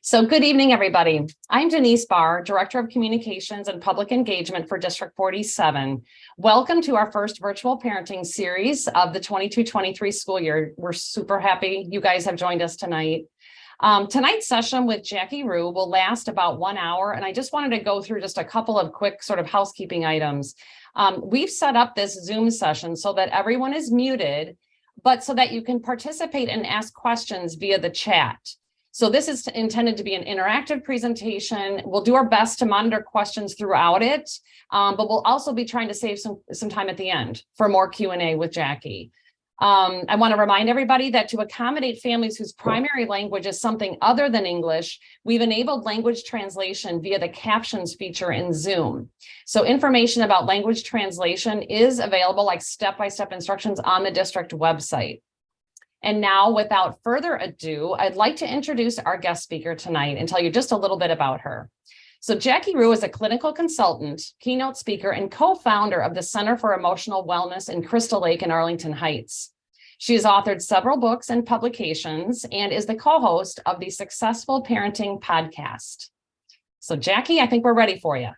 So good evening, everybody. I'm Denise Barr, Director of Communications and Public Engagement for District 47. Welcome to our first virtual parenting series of the 22-23 school year. We're super happy you guys have joined us tonight. Tonight's session with Jackie Rhew will last about 1 hour, and I just wanted to go through just a couple of quick sort of housekeeping items. We've set up this Zoom session so that everyone is muted, but so that you can participate and ask questions via the chat. So this is intended to be an interactive presentation. We'll do our best to monitor questions throughout it, but we'll also be trying to save some time at the end for more Q&A with Jackie. I want to remind everybody that to accommodate families whose primary language is something other than English, we've enabled language translation via the captions feature in Zoom. So information about language translation is available, like step-by-step instructions, on the district website. And now, without further ado, I'd like to introduce our guest speaker tonight and tell you just a little bit about her. So Jackie Rhew is a clinical consultant, keynote speaker, and co-founder of the Center for Emotional Wellness in Crystal Lake in Arlington Heights. She has authored several books and publications and is the co-host of the Successful Parenting podcast. So Jackie, I think we're ready for you.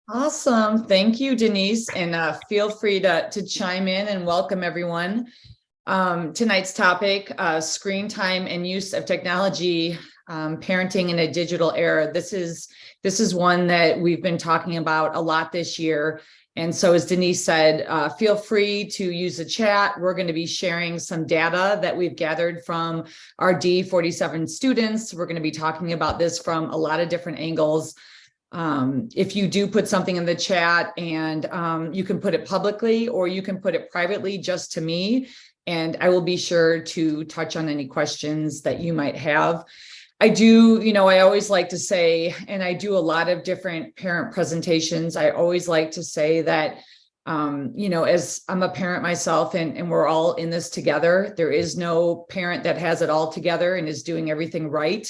Awesome. Thank you, Denise. And feel free to chime in and welcome everyone. Tonight's topic, screen time and use of technology, parenting in a digital era. This is one that we've been talking about a lot this year. And so, as Denise said, feel free to use the chat. We're going to be sharing some data that we've gathered from our D47 students. We're going to be talking about this from a lot of different angles. If you do put something in the chat, and you can put it publicly or you can put it privately just to me, and I will be sure to touch on any questions that you might have. I always like to say, and I do a lot of different parent presentations, I always like to say that, as I'm a parent myself and we're all in this together, there is no parent that has it all together and is doing everything right.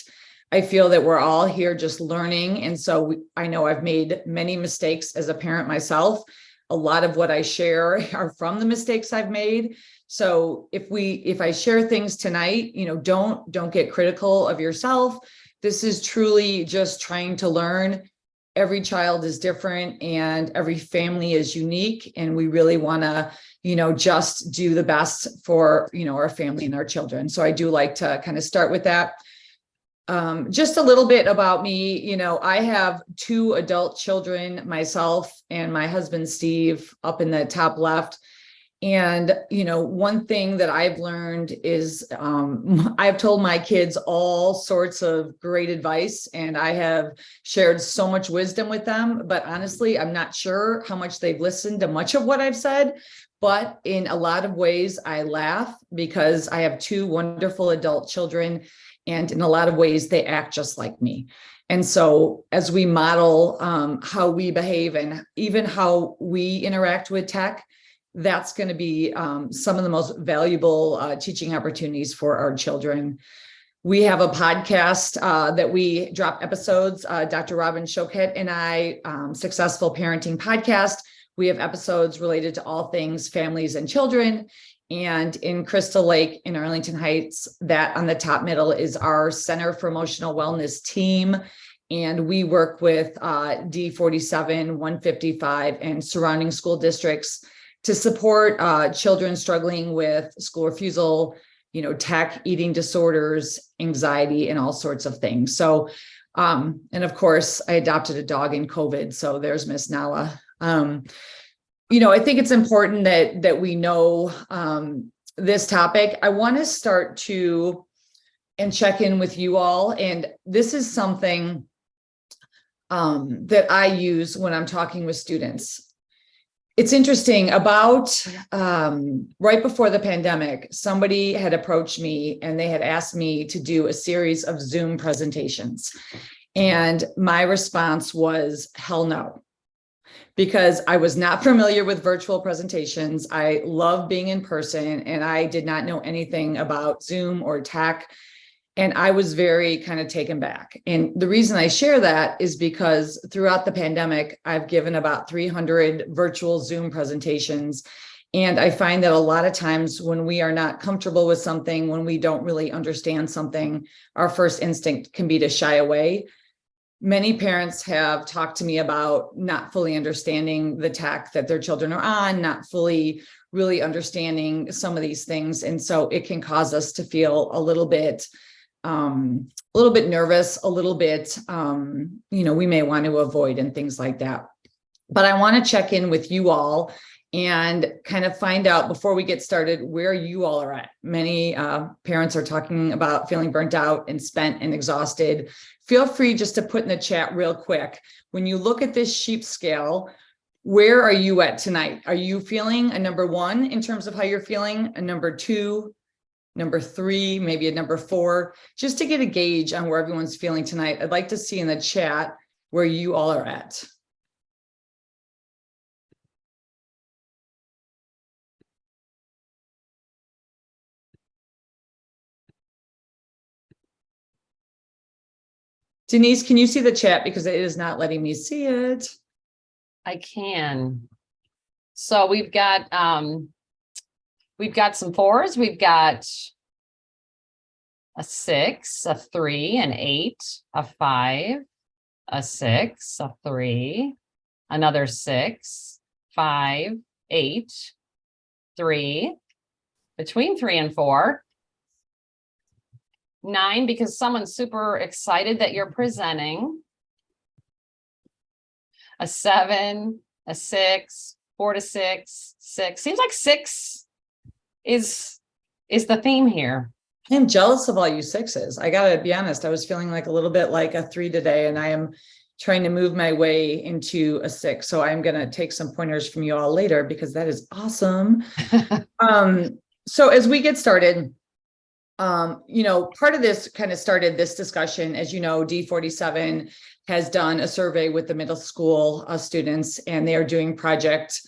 I feel that we're all here just learning. And so I know I've made many mistakes as a parent myself. A lot of what I share are from the mistakes I've made. So if I share things tonight, don't get critical of yourself. This is truly just trying to learn. Every child is different and every family is unique. And we really want to, just do the best for, our family and our children. So I do like to kind of start with that. Just a little bit about me, I have 2 adult children, myself and my husband, Steve, up in the top left. And, one thing that I've learned is I've told my kids all sorts of great advice, and I have shared so much wisdom with them. But honestly, I'm not sure how much they've listened to much of what I've said. But in a lot of ways, I laugh because I have 2 wonderful adult children. And in a lot of ways, they act just like me. And so as we model how we behave and even how we interact with tech, that's going to be some of the most valuable teaching opportunities for our children. We have a podcast that we drop episodes, Dr. Robin Choquette and I, Successful Parenting Podcast. We have episodes related to all things families and children. And in Crystal Lake in Arlington Heights, that on the top middle is our Center for Emotional Wellness team. And we work with D47, 155, and surrounding school districts to support children struggling with school refusal, tech, eating disorders, anxiety, and all sorts of things. So, and of course, I adopted a dog in COVID. So there's Miss Nala. I think it's important that we know this topic. I want to start to and check in with you all. And this is something that I use when I'm talking with students. It's interesting, about right before the pandemic, somebody had approached me and they had asked me to do a series of Zoom presentations. And my response was, hell no. Because I was not familiar with virtual presentations. I love being in person, and I did not know anything about Zoom or tech. And I was very kind of taken back. And the reason I share that is because throughout the pandemic, I've given about 300 virtual Zoom presentations. And I find that a lot of times when we are not comfortable with something, when we don't really understand something, our first instinct can be to shy away. Many parents have talked to me about not fully understanding the tech that their children are on, not fully really understanding some of these things. And so it can cause us to feel a little bit nervous, a little bit, we may want to avoid and things like that. But I want to check in with you all and kind of find out before we get started where you all are at. Many parents are talking about feeling burnt out and spent and exhausted. Feel free just to put in the chat real quick. When you look at this sheep scale, where are you at tonight? Are you feeling a number 1 in terms of how you're feeling, a number 2, number 3, maybe a number 4, just to get a gauge on where everyone's feeling tonight? I'd like to see in the chat where you all are at. Denise, can you see the chat? Because it is not letting me see it. I can. So we've got some 4s. We've got a 6, a 3, an 8, a 5, a 6, a 3, another 6, 5, 8, 3, between 3 and 4. 9, because someone's super excited that you're presenting. A 7, a 6, 4 to 6, 6. Seems like 6 is the theme here. I'm jealous of all you 6s. I gotta be honest. I was feeling like a little bit like a 3 today, and I am trying to move my way into a 6. So I'm gonna take some pointers from you all later because that is awesome. So as we get started, part of this kind of started this discussion. As you know, D47 has done a survey with the middle school students, and they are doing a project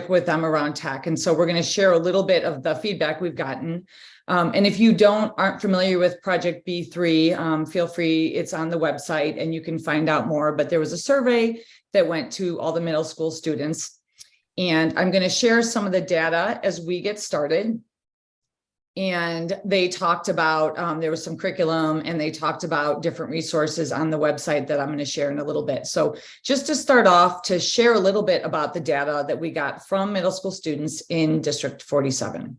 with them around tech. And so we're going to share a little bit of the feedback we've gotten. And if you aren't familiar with Project B3, feel free, it's on the website and you can find out more. But there was a survey that went to all the middle school students. And I'm going to share some of the data as we get started. And they talked about, there was some curriculum, and they talked about different resources on the website that I'm going to share in a little bit. So just to start off, to share a little bit about the data that we got from middle school students in District 47.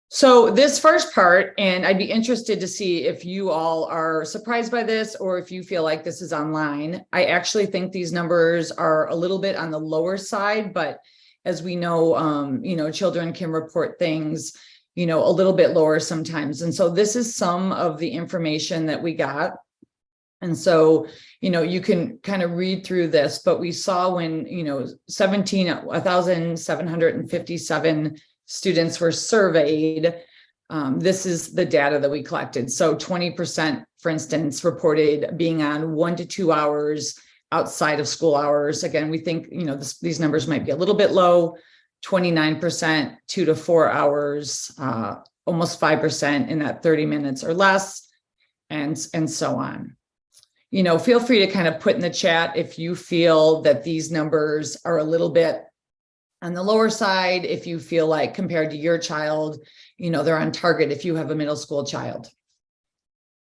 So this first part, and I'd be interested to see if you all are surprised by this or if you feel like this is online. I actually think these numbers are a little bit on the lower side, but as we know, children can report things, a little bit lower sometimes. And so this is some of the information that we got. And so, you can kind of read through this, but we saw when, 1,757 students were surveyed. This is the data that we collected. So 20%, for instance, reported being on 1 to 2 hours outside of school hours. Again, we think, these numbers might be a little bit low. 29%, 2 to 4 hours, almost 5% in that 30 minutes or less, and so on. Feel free to kind of put in the chat if you feel that these numbers are a little bit on the lower side, if you feel like compared to your child, they're on target if you have a middle school child.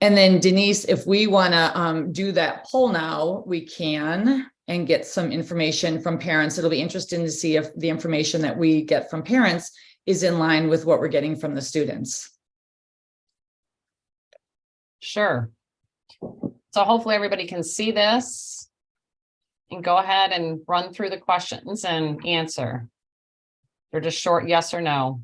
And then Denise, if we want to do that poll now, we can, and get some information from parents. It'll be interesting to see if the information that we get from parents is in line with what we're getting from the students. Sure. So hopefully everybody can see this and go ahead and run through the questions and answer. They're just short yes or no.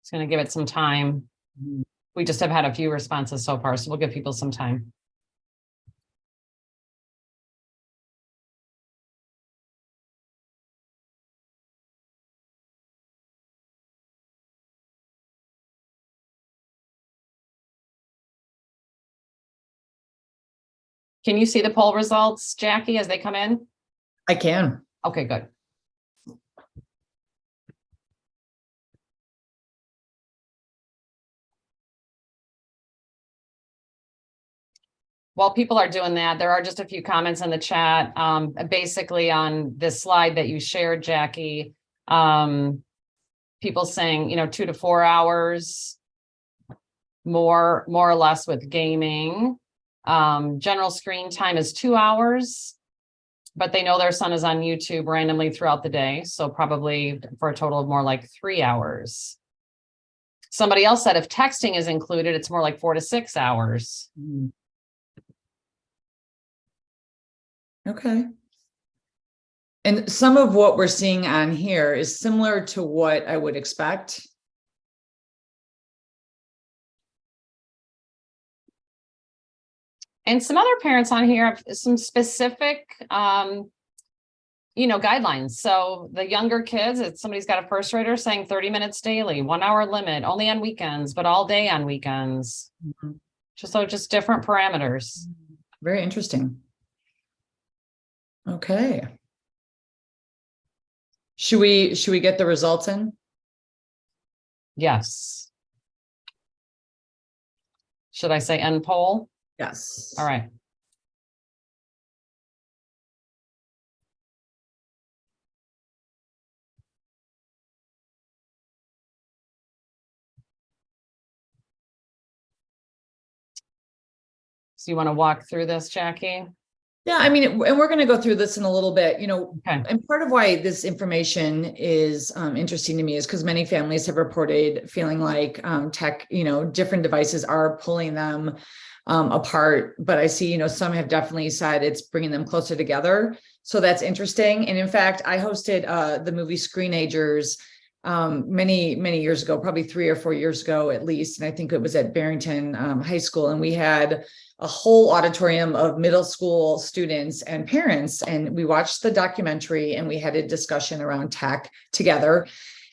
It's going to give it some time. We just have had a few responses so far, so we'll give people some time. Can you see the poll results, Jackie, as they come in? I can. Okay, good. While people are doing that, there are just a few comments in the chat. Basically on this slide that you shared, Jackie, people saying, 2 to 4 hours, more or less with gaming. General screen time is 2 hours, but they know their son is on YouTube randomly throughout the day. So probably for a total of more like 3 hours. Somebody else said if texting is included, it's more like 4 to 6 hours. Okay. And some of what we're seeing on here is similar to what I would expect. And some other parents on here have some specific, guidelines. So the younger kids, if somebody's got a first grader saying 30 minutes daily, 1 hour limit, only on weekends, but all day on weekends. Mm-hmm. Just different parameters. Very interesting. Okay. Should we get the results in? Yes. Should I say end poll? Yes. All right. So you want to walk through this, Jackie? Yeah, I mean, and we're going to go through this in a little bit, Okay. And part of why this information is interesting to me is because many families have reported feeling like tech, different devices are pulling them apart. But I see, some have definitely said it's bringing them closer together. So that's interesting. And in fact, I hosted the movie Screenagers many years ago, probably 3 or 4 years ago at least. And I think it was at Barrington High School. And we had a whole auditorium of middle school students and parents. And we watched the documentary and we had a discussion around tech together.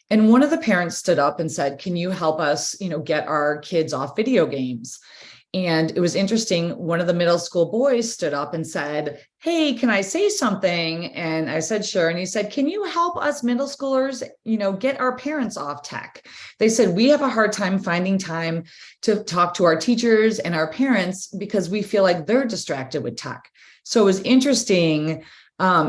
And one of the parents stood up and said, can you help us, get our kids off video games? And it was interesting. One of the middle school boys stood up and said, hey, can I say something? And I said, sure. And he said, can you help us middle schoolers, get our parents off tech? They said, we have a hard time finding time to talk to our teachers and our parents because we feel like they're distracted with tech. So it was interesting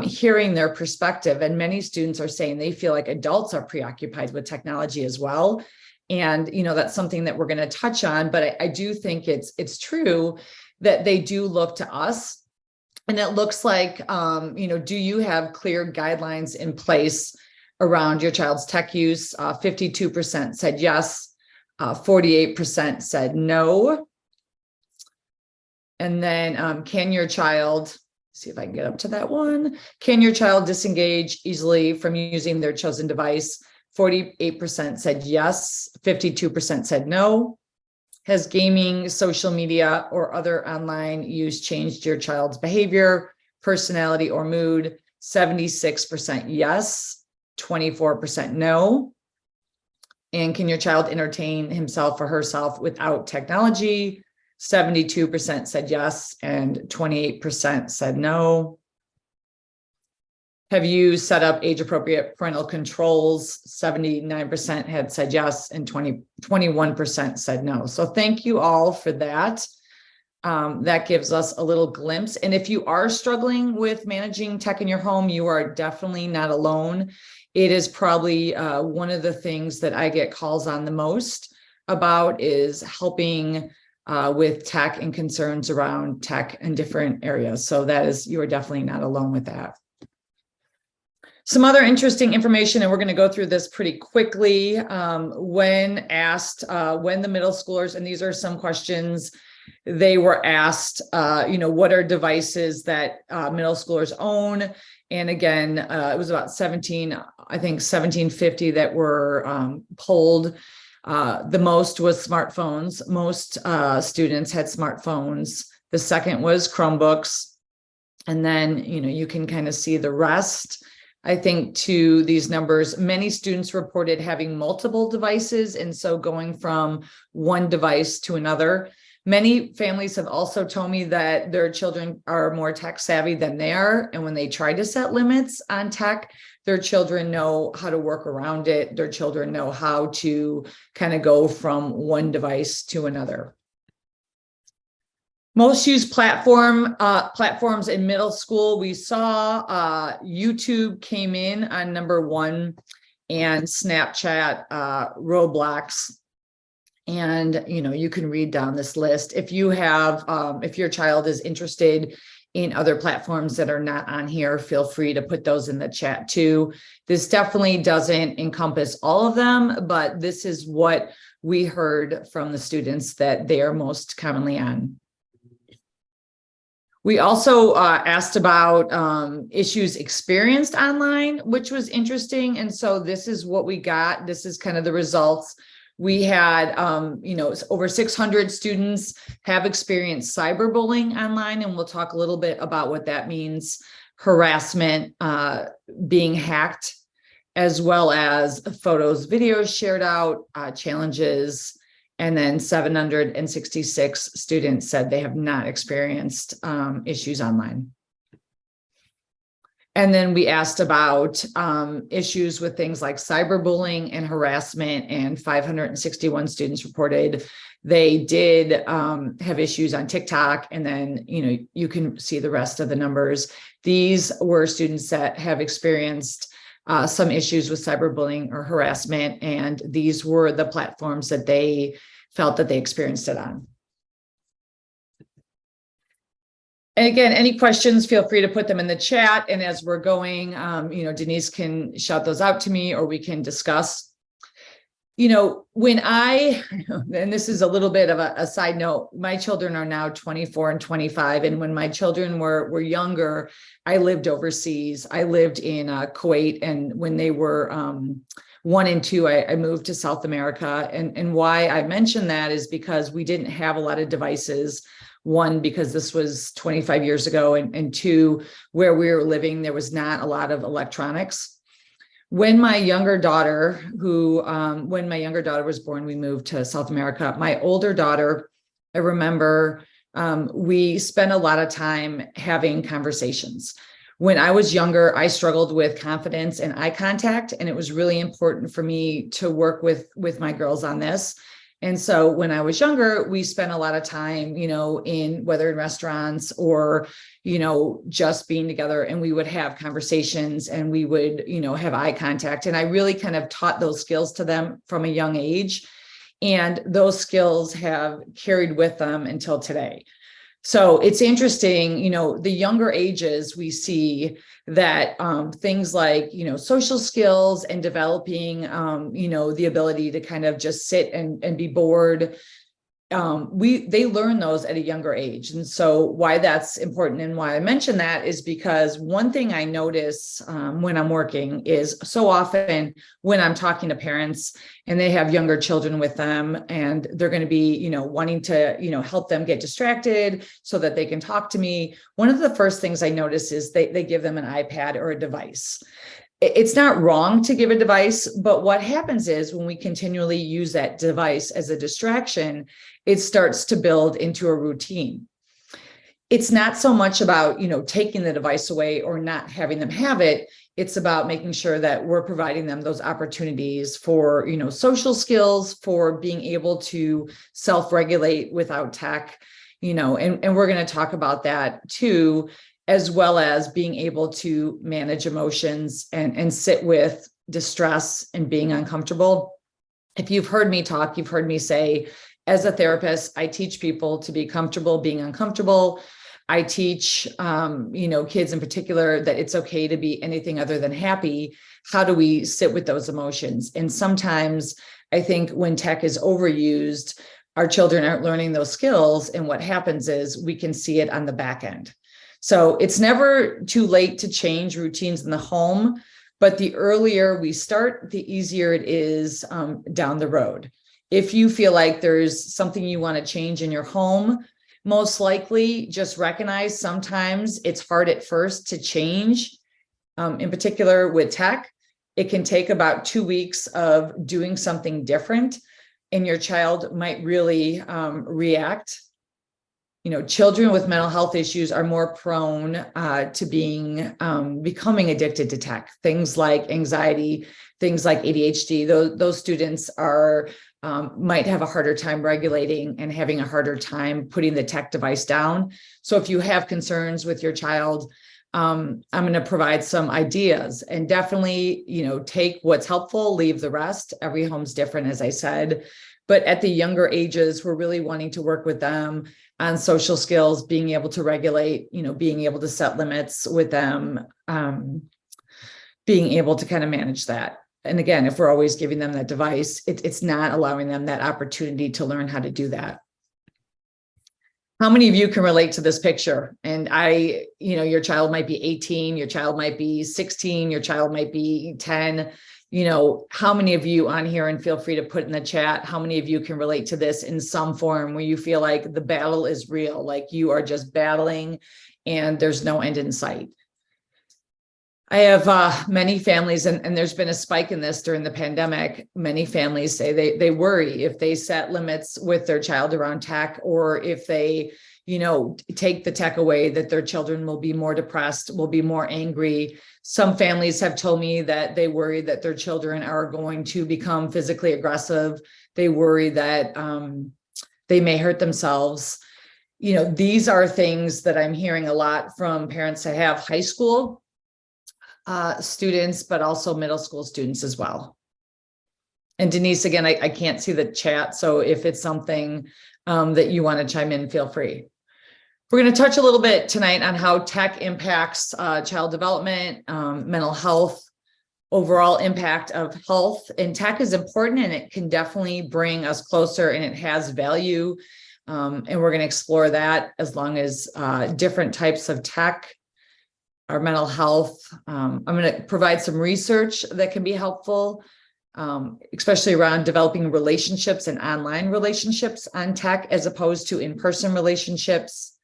hearing their perspective. And many students are saying they feel like adults are preoccupied with technology as well. And, that's something that we're going to touch on, but I do think it's true that they do look to us. And it looks like, do you have clear guidelines in place around your child's tech use? 52% said yes, 48% said no. And then can your child, see if I can get up to that one. Can your child disengage easily from using their chosen device? 48% said yes, 52% said no. Has gaming, social media, or other online use changed your child's behavior, personality, or mood? 76% yes, 24% no. And can your child entertain himself or herself without technology? 72% said yes, and 28% said no. Have you set up age-appropriate parental controls? 79% had said yes, and 21% said no. So thank you all for that. That gives us a little glimpse. And if you are struggling with managing tech in your home, you are definitely not alone. It is probably one of the things that I get calls on the most about is helping with tech and concerns around tech in different areas. So you are definitely not alone with that. Some other interesting information, and we're going to go through this pretty quickly. When asked, when the middle schoolers, and these are some questions they were asked, what are devices that middle schoolers own? And again, it was about 1750 that were polled. The most was smartphones. Most students had smartphones. The second was Chromebooks. And then, you can kind of see the rest. I think to these numbers, many students reported having multiple devices. And so going from one device to another, Many families have also told me that their children are more tech savvy than they are. And when they try to set limits on tech, their children know how to work around it. Their children know how to kind of go from one device to another. Most used platforms in middle school, we saw YouTube came in on number 1, and Snapchat, Roblox. And, you can read down this list. If you have, if your child is interested in other platforms that are not on here, feel free to put those in the chat too. This definitely doesn't encompass all of them, but this is what we heard from the students that they are most commonly on. We also asked about issues experienced online, which was interesting. And so this is what we got. This is kind of the results. We had, over 600 students have experienced cyberbullying online, and we'll talk a little bit about what that means, harassment, being hacked, as well as photos, videos shared out, challenges, and then 766 students said they have not experienced issues online. And then we asked about issues with things like cyberbullying and harassment, and 561 students reported they did have issues on TikTok. And then, you can see the rest of the numbers. These were students that have experienced some issues with cyberbullying or harassment, and these were the platforms that they felt that they experienced it on. And again, any questions, feel free to put them in the chat. And as we're going, Denise can shout those out to me, or we can discuss. When and this is a little bit of a side note, my children are now 24 and 25. And when my children were younger, I lived overseas. I lived in Kuwait. And when they were 1 and 2, I moved to South America. And why I mention that is because we didn't have a lot of devices. 1, because this was 25 years ago, and 2, where we were living, there was not a lot of electronics. When my younger daughter, when my younger daughter was born, we moved to South America. My older daughter, I remember we spent a lot of time having conversations. When I was younger, I struggled with confidence and eye contact, and it was really important for me to work with my girls on this. And so when I was younger, we spent a lot of time, whether in restaurants or, just being together, and we would have conversations, and we would, have eye contact. And I really kind of taught those skills to them from a young age. And those skills have carried with them until today. So it's interesting, the younger ages, we see that things like, social skills and developing, the ability to kind of just sit and be bored. They learn those at a younger age. And so why that's important and why I mention that is because one thing I notice when I'm working is so often when I'm talking to parents and they have younger children with them, and they're going to be, wanting to, help them get distracted so that they can talk to me. One of the first things I notice is they give them an iPad or a device. It's not wrong to give a device, but what happens is when we continually use that device as a distraction, it starts to build into a routine. It's not so much about, taking the device away or not having them have it. It's about making sure that we're providing them those opportunities for, social skills, for being able to self-regulate without tech, and we're going to talk about that too, as well as being able to manage emotions and sit with distress and being uncomfortable. If you've heard me talk, you've heard me say, as a therapist, I teach people to be comfortable being uncomfortable. I teach, kids in particular, that it's okay to be anything other than happy. How do we sit with those emotions? And sometimes I think when tech is overused, our children aren't learning those skills. And what happens is we can see it on the back end. So it's never too late to change routines in the home, but the earlier we start, the easier it is down the road. If you feel like there's something you want to change in your home, most likely just recognize sometimes it's hard at first to change. In particular with tech, it can take about 2 weeks of doing something different, and your child might really react children with mental health issues are more prone to becoming addicted to tech. Things like anxiety, things like ADHD. Those students might have a harder time regulating and having a harder time putting the tech device down. So if you have concerns with your child, I'm going to provide some ideas, and definitely, take what's helpful, leave the rest. Every home's different, as I said. But at the younger ages, we're really wanting to work with them on social skills, being able to regulate, being able to set limits with them, being able to kind of manage that. And again, if we're always giving them that device, it's not allowing them that opportunity to learn how to do that. How many of you can relate to this picture? And your child might be 18, your child might be 16, your child might be 10. How many of you on here, and feel free to put in the chat, how many of you can relate to this in some form where you feel like the battle is real, like you are just battling and there's no end in sight? I have many families, and there's been a spike in this during the pandemic. Many families say they worry if they set limits with their child around tech, or if they, take the tech away, that their children will be more depressed, will be more angry. Some families have told me that they worry that their children are going to become physically aggressive. They worry that they may hurt themselves. These are things that I'm hearing a lot from parents that have high school students, but also middle school students as well. And Denise, again, I can't see the chat, so if it's something that you want to chime in, feel free. We're going to touch a little bit tonight on how tech impacts child development, mental health, overall impact of health. And tech is important, and it can definitely bring us closer, and it has value. And we're going to explore that, as long as different types of tech, our mental health. I'm going to provide some research that can be helpful, especially around developing relationships and online relationships on tech, as opposed to in-person relationships,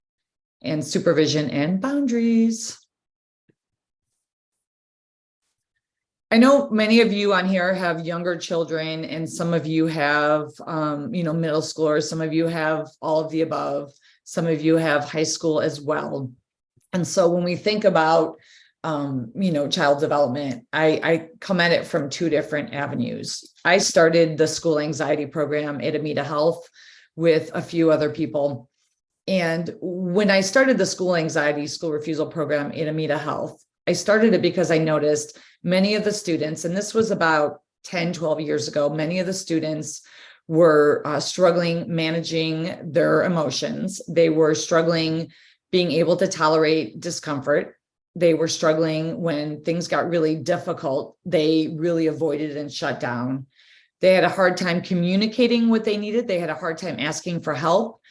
and supervision and boundaries. I know many of you on here have younger children, and some of you have, middle schoolers. Some of you have all of the above. Some of you have high school as well. And so when we think about, child development, I come at it from two different avenues. I started the school anxiety program at Amita Health with a few other people. And when I started the school refusal program at Amita Health, I started it because I noticed many of the students, and this was about 10, 12 years ago, many of the students were struggling managing their emotions. They were struggling being able to tolerate discomfort. They were struggling when things got really difficult. They really avoided and shut down. They had a hard time communicating what they needed. They had a hard time asking for help.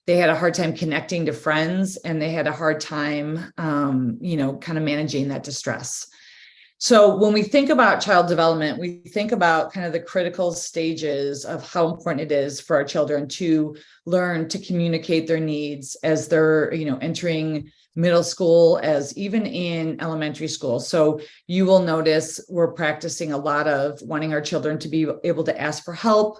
They had a hard time connecting to friends, and they had a hard time, kind of managing that distress. So when we think about child development, we think about kind of the critical stages of how important it is for our children to learn to communicate their needs as they're, entering middle school, as even in elementary school. So you will notice we're practicing a lot of wanting our children to be able to ask for help,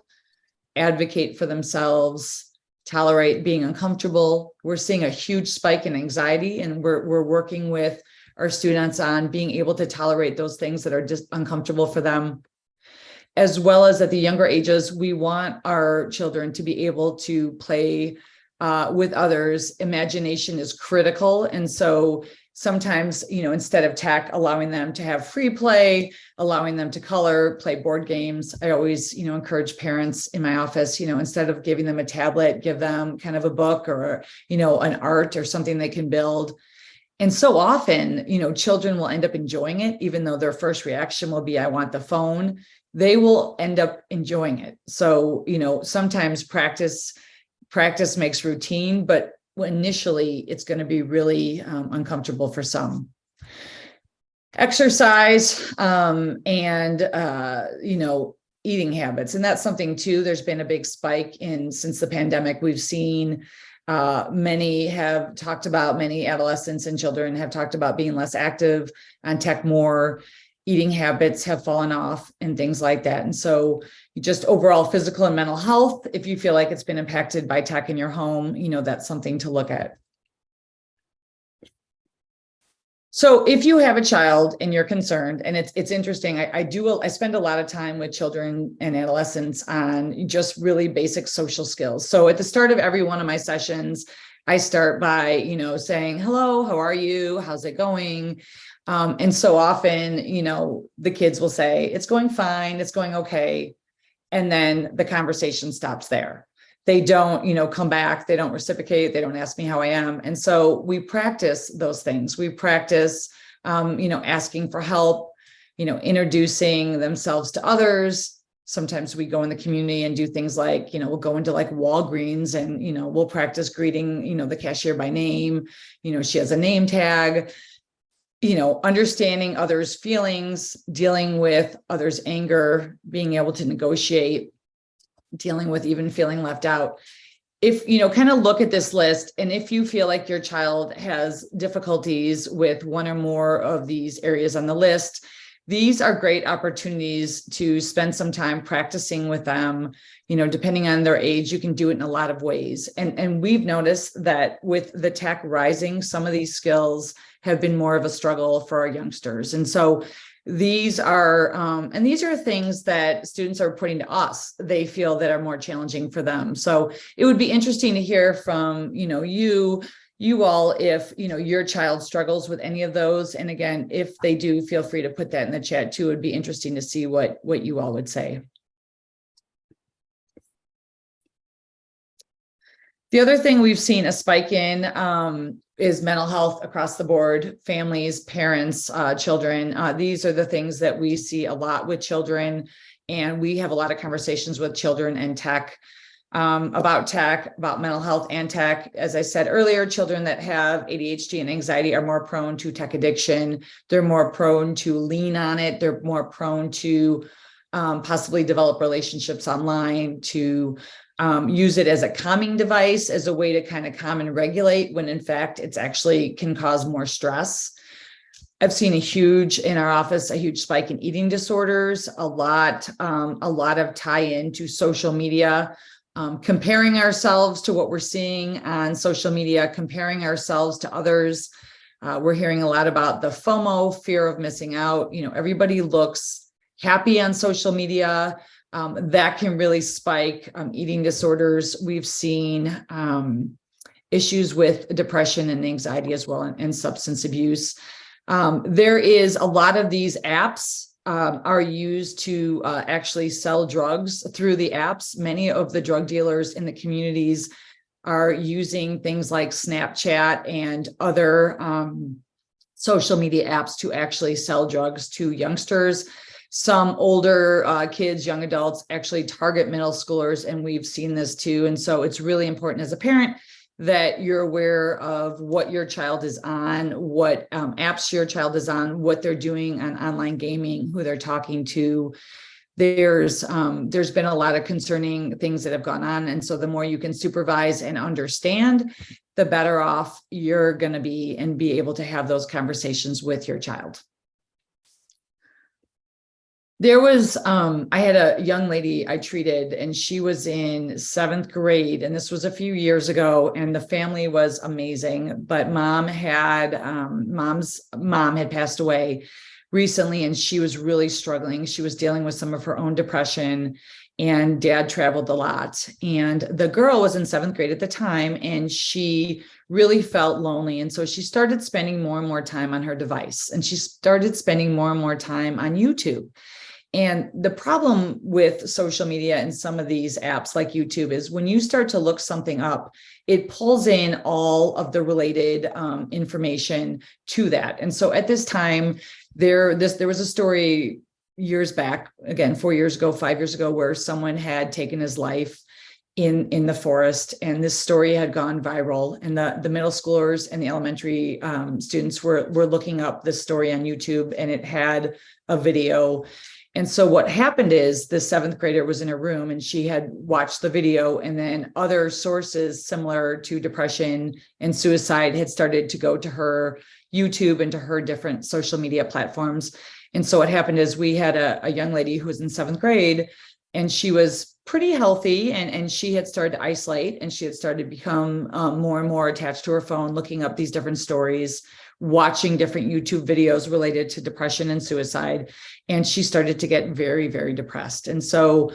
advocate for themselves, tolerate being uncomfortable. We're seeing a huge spike in anxiety, and we're working with our students on being able to tolerate those things that are just uncomfortable for them. As well as at the younger ages, we want our children to be able to play with others. Imagination is critical. And so sometimes, instead of tech, allowing them to have free play, allowing them to color, play board games. I always, encourage parents in my office, instead of giving them a tablet, give them kind of a book or, an art or something they can build. And so often, children will end up enjoying it, even though their first reaction will be, I want the phone. They will end up enjoying it. So, sometimes practice makes routine, but initially it's going to be really uncomfortable for some. Exercise and, eating habits. And that's something too, there's been a big spike since the pandemic. We've seen many adolescents and children have talked about being less active on tech more. eating habits have fallen off and things like that. And so just overall physical and mental health, if you feel like it's been impacted by tech in your home, that's something to look at. So if you have a child and you're concerned, and it's interesting, I spend a lot of time with children and adolescents on just really basic social skills. So at the start of every one of my sessions, I start by, saying, hello, how are you? How's it going? And so often, the kids will say, it's going fine, it's going okay. And then the conversation stops there. They don't, come back, they don't reciprocate, they don't ask me how I am. And so we practice those things. We practice, asking for help, introducing themselves to others. Sometimes we go in the community and do things like, we'll go into like Walgreens and, we'll practice greeting, the cashier by name. She has a name tag. Understanding others' feelings, dealing with others' anger, being able to negotiate, dealing with even feeling left out. If, kind of look at this list, and if you feel like your child has difficulties with one or more of these areas on the list, these are great opportunities to spend some time practicing with them. Depending on their age, you can do it in a lot of ways. And we've noticed that with the tech rising, some of these skills have been more of a struggle for our youngsters. And so these are things that students are putting to us. They feel that are more challenging for them. So it would be interesting to hear from, you all, if, your child struggles with any of those. And again, if they do, feel free to put that in the chat too. It would be interesting to see what you all would say. The other thing we've seen a spike in is mental health across the board, families, parents, children. These are the things that we see a lot with children. And we have a lot of conversations with children and tech, about mental health and tech. As I said earlier, children that have ADHD and anxiety are more prone to tech addiction. They're more prone to lean on it. They're more prone to possibly develop relationships online, to use it as a calming device, as a way to kind of calm and regulate, when in fact it's actually can cause more stress. I've seen in our office, a huge spike in eating disorders, a lot of tie-in to social media, comparing ourselves to what we're seeing on social media, comparing ourselves to others. We're hearing a lot about the FOMO, fear of missing out. Everybody looks happy on social media. That can really spike eating disorders. We've seen issues with depression and anxiety as well, and substance abuse. There is a lot of these apps are used to actually sell drugs through the apps. Many of the drug dealers in the communities are using things like Snapchat and other social media apps to actually sell drugs to youngsters. Some older kids, young adults actually target middle schoolers, and we've seen this too. And so it's really important as a parent that you're aware of what your child is on, what apps your child is on, what they're doing on online gaming, who they're talking to. There's been a lot of concerning things that have gone on. And so the more you can supervise and understand, the better off you're going to be, and be able to have those conversations with your child. There was, I had a young lady I treated, and she was in 7th grade, and this was a few years ago, and the family was amazing, but mom's mom had passed away recently, and she was really struggling. She was dealing with some of her own depression, and dad traveled a lot, and the girl was in 7th grade at the time, and she really felt lonely. And so she started spending more and more time on her device, and she started spending more and more time on YouTube. And the problem with social media and some of these apps like YouTube is when you start to look something up, it pulls in all of the related information to that. And so at this time, there was a story years back, again, 4 years ago, 5 years ago, where someone had taken his life in the forest, and this story had gone viral, and the middle schoolers and the elementary students were looking up this story on YouTube, and it had a video. And so what happened is the 7th grader was in a room, and she had watched the video, and then other sources similar to depression and suicide had started to go to her, YouTube and to her different social media platforms. And so what happened is we had a young lady who was in 7th grade, and she was pretty healthy, and she had started to isolate, and she had started to become more and more attached to her phone, looking up these different stories, watching different YouTube videos related to depression and suicide. And she started to get very, very depressed. And so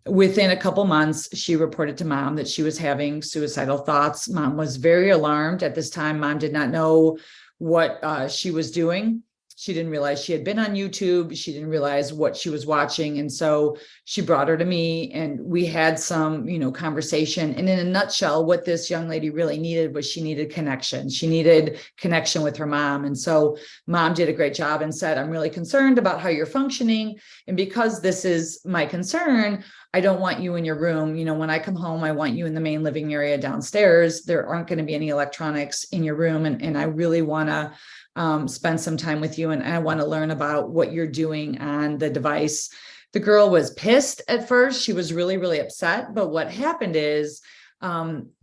within a couple months, she reported to mom that she was having suicidal thoughts. Mom was very alarmed at this time. Mom did not know what she was doing. She didn't realize she had been on YouTube. She didn't realize what she was watching. And so she brought her to me, and we had some, conversation. And in a nutshell, what this young lady really needed was she needed connection. She needed connection with her mom. And so mom did a great job and said, I'm really concerned about how you're functioning. And because this is my concern, I don't want you in your room. When I come home, I want you in the main living area downstairs. There aren't going to be any electronics in your room. And I really want to spend some time with you. And I want to learn about what you're doing on the device. The girl was pissed at first. She was really, really upset. But what happened is,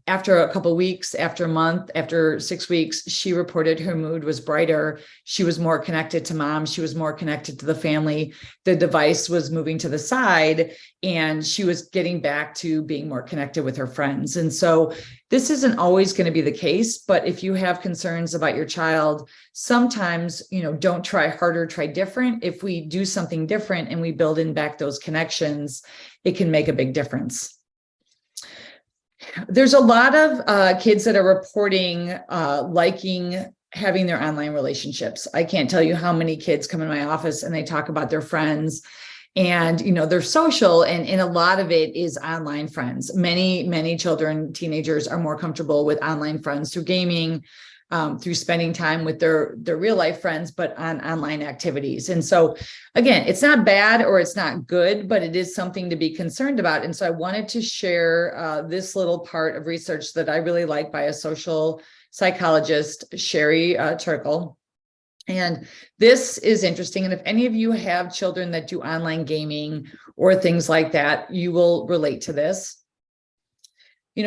after a couple of weeks, after a month, after 6 weeks, she reported her mood was brighter. She was more connected to mom. She was more connected to the family. The device was moving to the side, and she was getting back to being more connected with her friends. And so this isn't always going to be the case, but if you have concerns about your child, sometimes, don't try harder, try different. If we do something different and we build in back those connections, it can make a big difference. There's a lot of kids that are reporting liking having their online relationships. I can't tell you how many kids come in my office and they talk about their friends, and they're social, and a lot of it is online friends. Many children, teenagers are more comfortable with online friends through gaming, through spending time with their real life friends, but on online activities. And so again, it's not bad or it's not good, but it is something to be concerned about. And so I wanted to share this little part of research that I really like by a social psychologist, Sherry Turkle. And this is interesting. And if any of you have children that do online gaming or things like that, you will relate to this.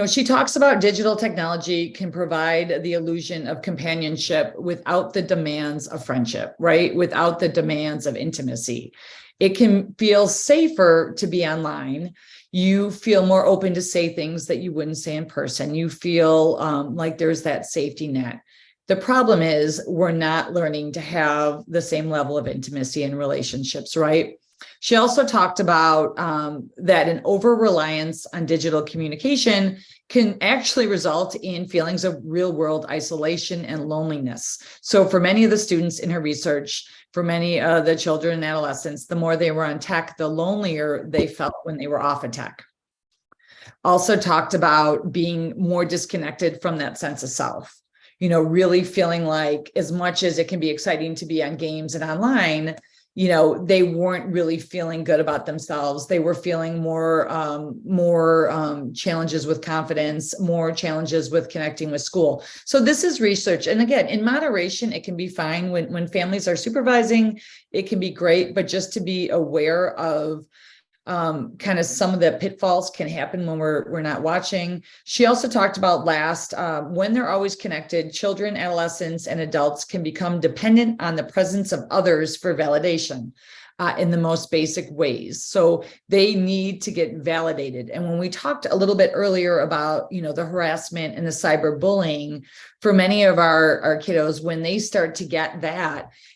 She talks about digital technology can provide the illusion of companionship without the demands of friendship, right? Without the demands of intimacy. It can feel safer to be online. You feel more open to say things that you wouldn't say in person. You feel like there's that safety net. The problem is we're not learning to have the same level of intimacy in relationships, right? She also talked about that an over-reliance on digital communication can actually result in feelings of real-world isolation and loneliness. So for many of the students in her research, for many of the children and adolescents, the more they were on tech, the lonelier they felt when they were off of tech. Also talked about being more disconnected from that sense of self. Really feeling like, as much as it can be exciting to be on games and online, they weren't really feeling good about themselves. They were feeling more challenges with confidence, more challenges with connecting with school. So this is research. And again, in moderation, it can be fine when families are supervising, it can be great, but just to be aware of kind of some of the pitfalls can happen when we're not watching. She also talked about when they're always connected, children, adolescents, and adults can become dependent on the presence of others for validation in the most basic ways. So they need to get validated. And when we talked a little bit earlier about, the harassment and the cyberbullying, for many of our kiddos, when they start to get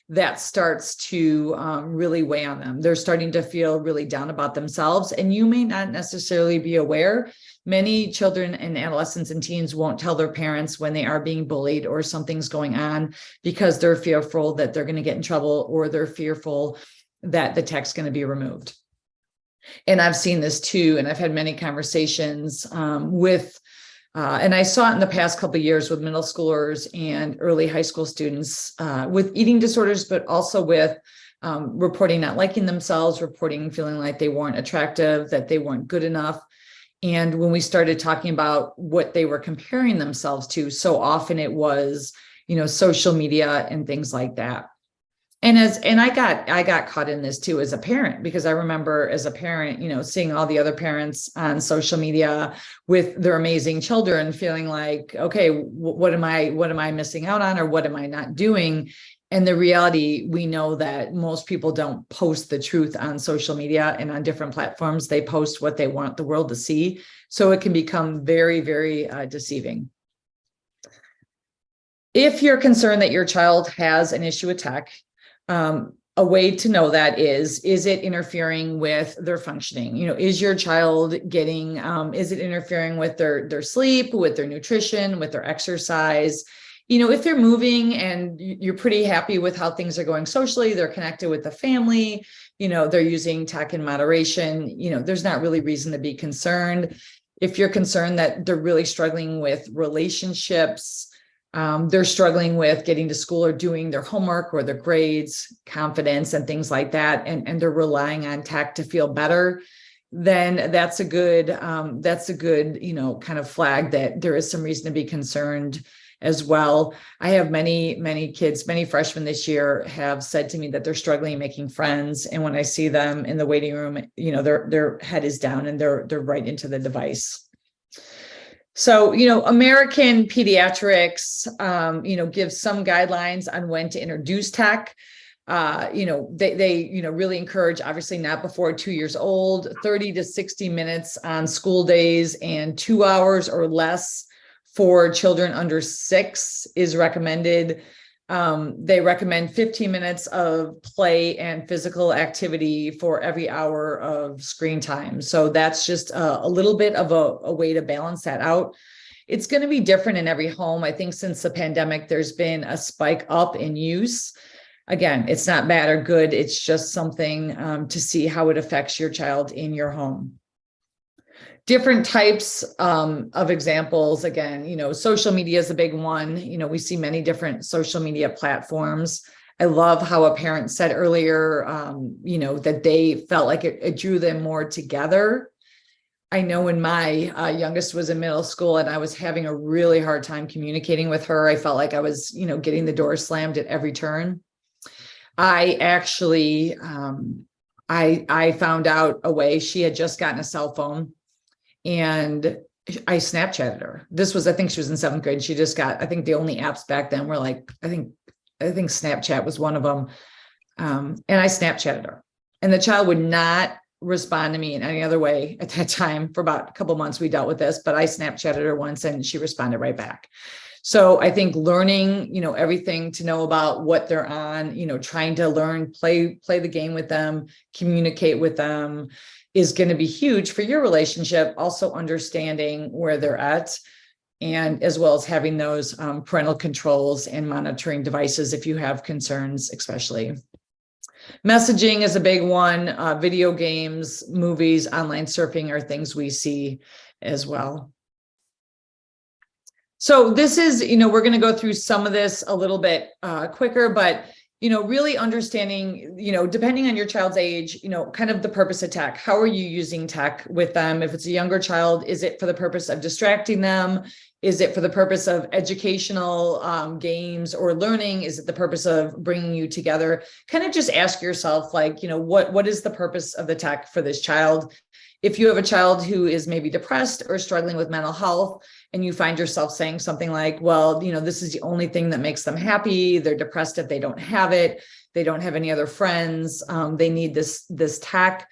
that starts to really weigh on them. They're starting to feel really down about themselves. And you may not necessarily be aware. Many children and adolescents and teens won't tell their parents when they are being bullied or something's going on, because they're fearful that they're going to get in trouble, or they're fearful that the tech's going to be removed. And I've seen this too. And I've had many conversations with and I saw it in the past couple of years with middle schoolers and early high school students with eating disorders, but also with reporting not liking themselves, reporting feeling like they weren't attractive, that they weren't good enough. And when we started talking about what they were comparing themselves to, so often it was, social media and things like that. And I got caught in this too as a parent, because I remember as a parent, seeing all the other parents on social media with their amazing children, feeling like, okay, what am I missing out on, or what am I not doing? And the reality, we know that most people don't post the truth on social media and on different platforms. They post what they want the world to see. So it can become very, very deceiving. If you're concerned that your child has an issue with tech, a way to know that is it interfering with their functioning? Is your child getting, is it interfering with their sleep, with their nutrition, with their exercise? If they're moving and you're pretty happy with how things are going socially, they're connected with the family, they're using tech in moderation, there's not really reason to be concerned. If you're concerned that they're really struggling with relationships, they're struggling with getting to school or doing their homework or their grades, confidence and things like that, and they're relying on tech to feel better, then that's a good kind of flag that there is some reason to be concerned as well. I have many kids, many freshmen this year have said to me that they're struggling making friends. And when I see them in the waiting room, their head is down and they're right into the device. So, American Pediatrics, gives some guidelines on when to introduce tech. They really encourage, obviously not before 2 years old, 30 to 60 minutes on school days, and 2 hours or less for children under 6 is recommended. They recommend 15 minutes of play and physical activity for every hour of screen time. So that's just a little bit of a way to balance that out. It's going to be different in every home. I think since the pandemic, there's been a spike up in use. Again, it's not bad or good. It's just something to see how it affects your child in your home. Different types of examples. Again, social media is a big one. We see many different social media platforms. I love how a parent said earlier, that they felt like it drew them more together. I know when my youngest was in middle school and I was having a really hard time communicating with her, I felt like I was, getting the door slammed at every turn. I actually, I found out a way. She had just gotten a cell phone. And I Snapchatted her. I think she was in 7th grade. She just got, I think the only apps back then were like, I think Snapchat was one of them. And I Snapchatted her, and the child would not respond to me in any other way at that time. For about a couple months, we dealt with this, but I Snapchatted her once and she responded right back. So I think learning, everything to know about what they're on, trying to learn, play the game with them, communicate with them, is going to be huge for your relationship. Also understanding where they're at, and as well as having those parental controls and monitoring devices if you have concerns, especially. Messaging is a big one. Video games, movies, online surfing are things we see as well. So this is, we're going to go through some of this a little bit quicker, but really understanding, depending on your child's age, kind of the purpose of tech. How are you using tech with them? If it's a younger child, is it for the purpose of distracting them? Is it for the purpose of educational games or learning? Is it the purpose of bringing you together? Kind of just ask yourself, like, what is the purpose of the tech for this child? If you have a child who is maybe depressed or struggling with mental health, and you find yourself saying something like, well, this is the only thing that makes them happy. They're depressed if they don't have it. They don't have any other friends. They need this tech.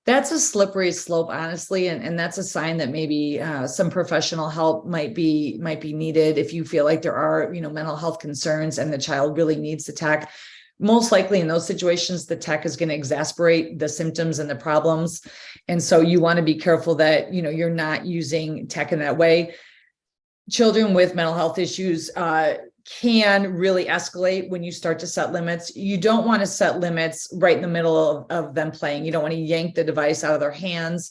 That's a slippery slope, honestly. And that's a sign that maybe some professional help might be needed. If you feel like there are, mental health concerns and the child really needs the tech, most likely in those situations, the tech is going to exacerbate the symptoms and the problems. And so you want to be careful that, you're not using tech in that way. Children with mental health issues can really escalate when you start to set limits. You don't want to set limits right in the middle of them playing. You don't want to yank the device out of their hands.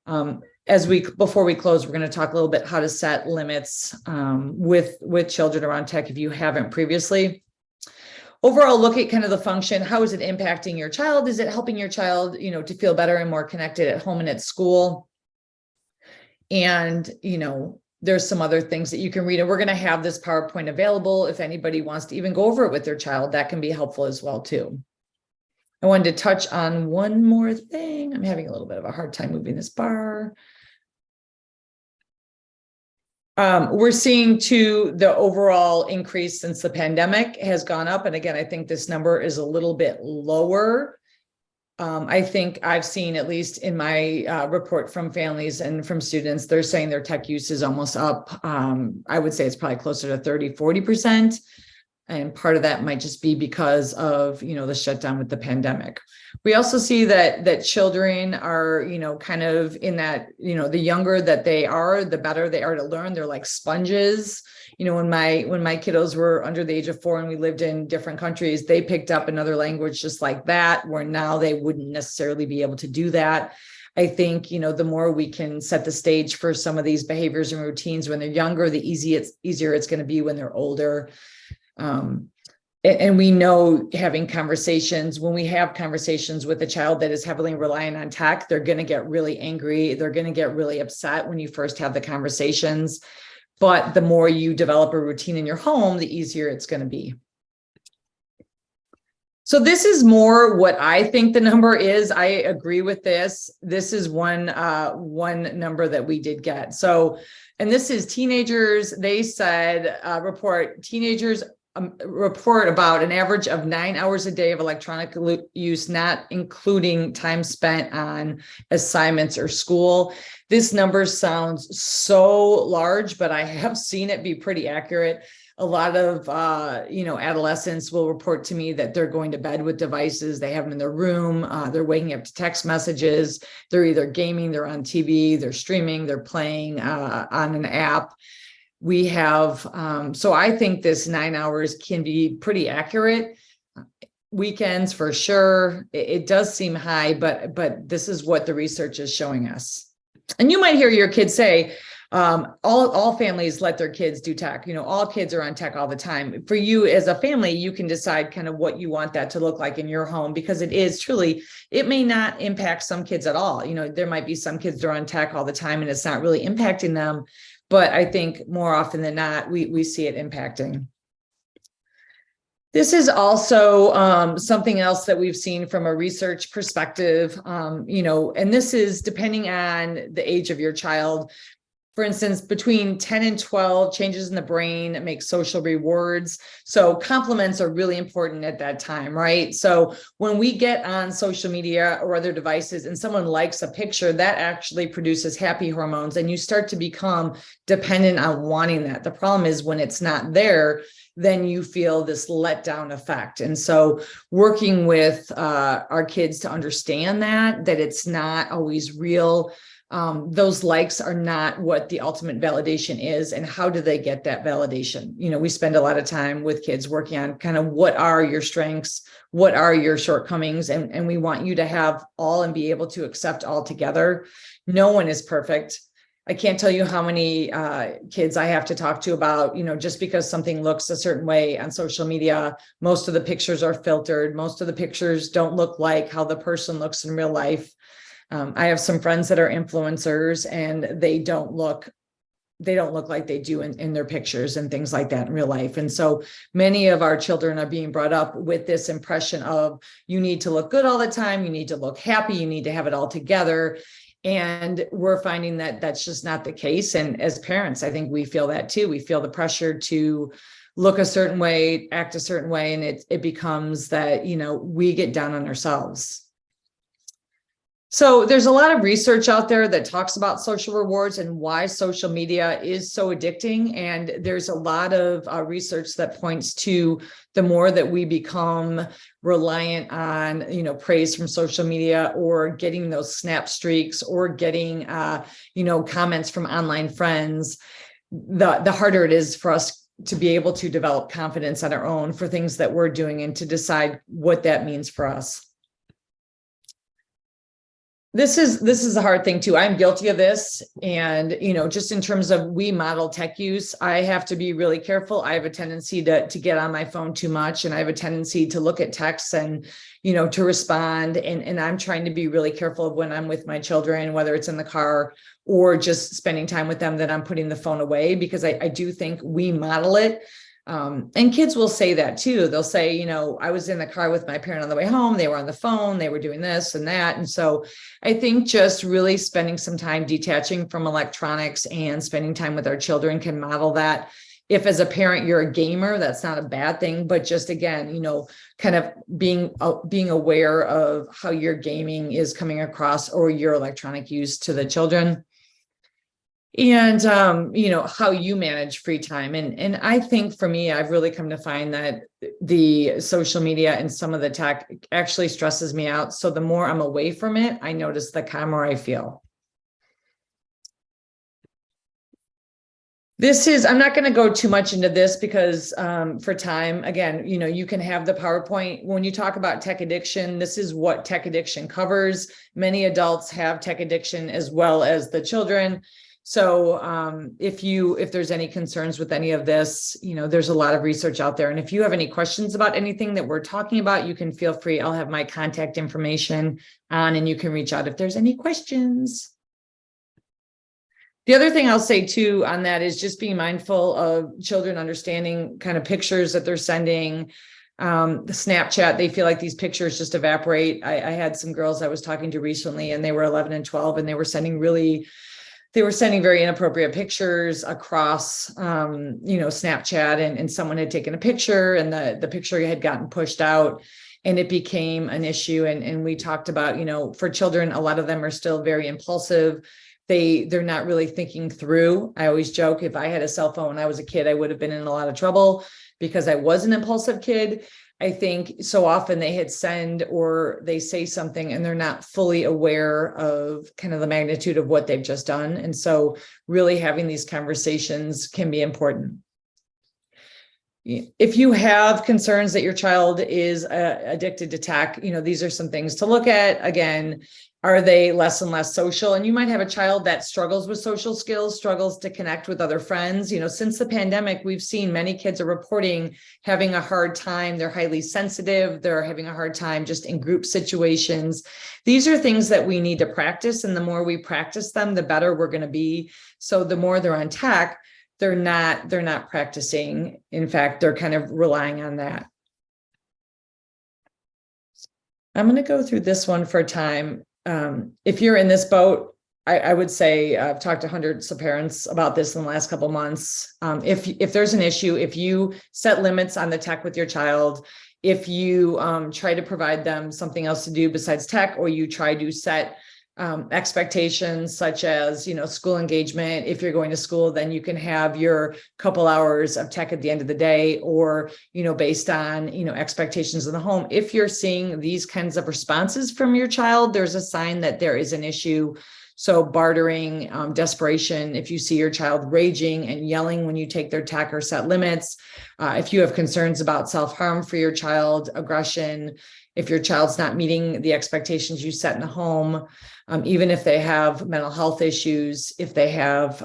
Before we close, we're going to talk a little bit how to set limits with children around tech if you haven't previously. Overall, look at kind of the function. How is it impacting your child? Is it helping your child, to feel better and more connected at home and at school? And, there's some other things that you can read, and we're going to have this PowerPoint available. If anybody wants to even go over it with their child, that can be helpful as well too. I wanted to touch on one more thing. I'm having a little bit of a hard time moving this bar. We're seeing too, the overall increase since the pandemic has gone up. And again, I think this number is a little bit lower. I think I've seen, at least in my report from families and from students, they're saying their tech use is almost up. I would say it's probably closer to 30–40%. And part of that might just be because of, the shutdown with the pandemic. We also see that children are, kind of in that, the younger that they are, the better they are to learn. They're like sponges. When my kiddos were under the age of 4 and we lived in different countries, they picked up another language just like that, where now they wouldn't necessarily be able to do that. I think, the more we can set the stage for some of these behaviors and routines when they're younger, the easier it's going to be when they're older. And we know having conversations, when we have conversations with a child that is heavily reliant on tech, they're going to get really angry. They're going to get really upset when you first have the conversations. But the more you develop a routine in your home, the easier it's going to be. So this is more what I think the number is. I agree with this. This is one number that we did get. So, and this is teenagers. They said, teenagers report about an average of 9 hours a day of electronic use, not including time spent on assignments or school. This number sounds so large, but I have seen it be pretty accurate. A lot of, adolescents will report to me that they're going to bed with devices. They have them in their room. They're waking up to text messages. They're either gaming, they're on TV, they're streaming, they're playing on an app. We have, so I think this 9 hours can be pretty accurate. Weekends for sure. It does seem high, but this is what the research is showing us. And you might hear your kids say, all families let their kids do tech. All kids are on tech all the time. For you as a family, you can decide kind of what you want that to look like in your home, because it is truly, it may not impact some kids at all. There might be some kids that are on tech all the time and it's not really impacting them. But I think more often than not, we see it impacting. This is also something else that we've seen from a research perspective, and this is depending on the age of your child. For instance, between 10 and 12, changes in the brain make social rewards. So compliments are really important at that time, right? So when we get on social media or other devices and someone likes a picture, that actually produces happy hormones, and you start to become dependent on wanting that. The problem is when it's not there, then you feel this letdown effect. And so working with our kids to understand that it's not always real. Those likes are not what the ultimate validation is, and how do they get that validation? We spend a lot of time with kids working on kind of what are your strengths, what are your shortcomings, and we want you to have all and be able to accept all together. No one is perfect. I can't tell you how many kids I have to talk to about, just because something looks a certain way on social media, most of the pictures are filtered. Most of the pictures don't look like how the person looks in real life. I have some friends that are influencers, and they don't look like they do in their pictures and things like that in real life. And so many of our children are being brought up with this impression of, you need to look good all the time. You need to look happy. You need to have it all together. And we're finding that that's just not the case. And as parents, I think we feel that too. We feel the pressure to look a certain way, act a certain way. And it becomes that, we get down on ourselves. So there's a lot of research out there that talks about social rewards and why social media is so addicting. And there's a lot of research that points to the more that we become reliant on, praise from social media, or getting those snap streaks, or getting, comments from online friends, the harder it is for us to be able to develop confidence on our own for things that we're doing and to decide what that means for us. This is a hard thing too. I'm guilty of this. And, just in terms of we model tech use, I have to be really careful. I have a tendency to get on my phone too much. And I have a tendency to look at texts and, to respond. And I'm trying to be really careful of when I'm with my children, whether it's in the car or just spending time with them, that I'm putting the phone away, because I do think we model it. And kids will say that too. They'll say, I was in the car with my parent on the way home. They were on the phone. They were doing this and that. And so I think just really spending some time detaching from electronics and spending time with our children can model that. If as a parent, you're a gamer, that's not a bad thing, but just again, kind of being aware of how your gaming is coming across or your electronic use to the children. And, how you manage free time. And I think for me, I've really come to find that the social media and some of the tech actually stresses me out. So the more I'm away from it, I notice the calmer I feel. I'm not going to go too much into this because for time, again, you can have the PowerPoint. When you talk about tech addiction, this is what tech addiction covers. Many adults have tech addiction as well as the children. So if there's any concerns with any of this, there's a lot of research out there. And if you have any questions about anything that we're talking about, you can feel free. I'll have my contact information on, and you can reach out if there's any questions. The other thing I'll say too on that is just being mindful of children understanding kind of pictures that they're sending. The Snapchat, they feel like these pictures just evaporate. I had some girls I was talking to recently, and they were 11 and 12, and they were sending very inappropriate pictures across, Snapchat, and someone had taken a picture, and the picture had gotten pushed out, and it became an issue. And we talked about, for children, a lot of them are still very impulsive. They're not really thinking through. I always joke, if I had a cell phone when I was a kid, I would have been in a lot of trouble because I was an impulsive kid. I think so often they hit send or they say something and they're not fully aware of kind of the magnitude of what they've just done. And so really having these conversations can be important. If you have concerns that your child is addicted to tech, these are some things to look at. Again, are they less and less social? And you might have a child that struggles with social skills, struggles to connect with other friends. Since the pandemic, we've seen many kids are reporting having a hard time. They're highly sensitive. They're having a hard time just in group situations. These are things that we need to practice. And the more we practice them, the better we're going to be. So the more they're on tech, they're not practicing. In fact, they're kind of relying on that. I'm going to go through this one for time. If you're in this boat, I would say I've talked to hundreds of parents about this in the last couple of months. If there's an issue, if you set limits on the tech with your child, if you try to provide them something else to do besides tech, or you try to set expectations such as, school engagement. If you're going to school, then you can have your couple hours of tech at the end of the day, or, based on, expectations in the home. If you're seeing these kinds of responses from your child, there's a sign that there is an issue. So bartering, desperation, if you see your child raging and yelling when you take their tech or set limits, if you have concerns about self-harm for your child, aggression, if your child's not meeting the expectations you set in the home, even if they have mental health issues, if they have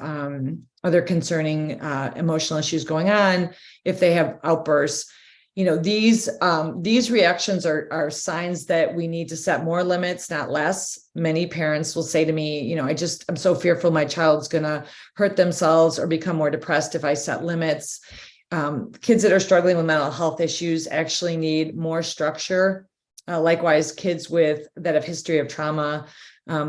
other concerning emotional issues going on, if they have outbursts, these reactions are signs that we need to set more limits, not less. Many parents will say to me, I'm so fearful my child's going to hurt themselves or become more depressed if I set limits. Kids that are struggling with mental health issues actually need more structure. Likewise, kids that have history of trauma,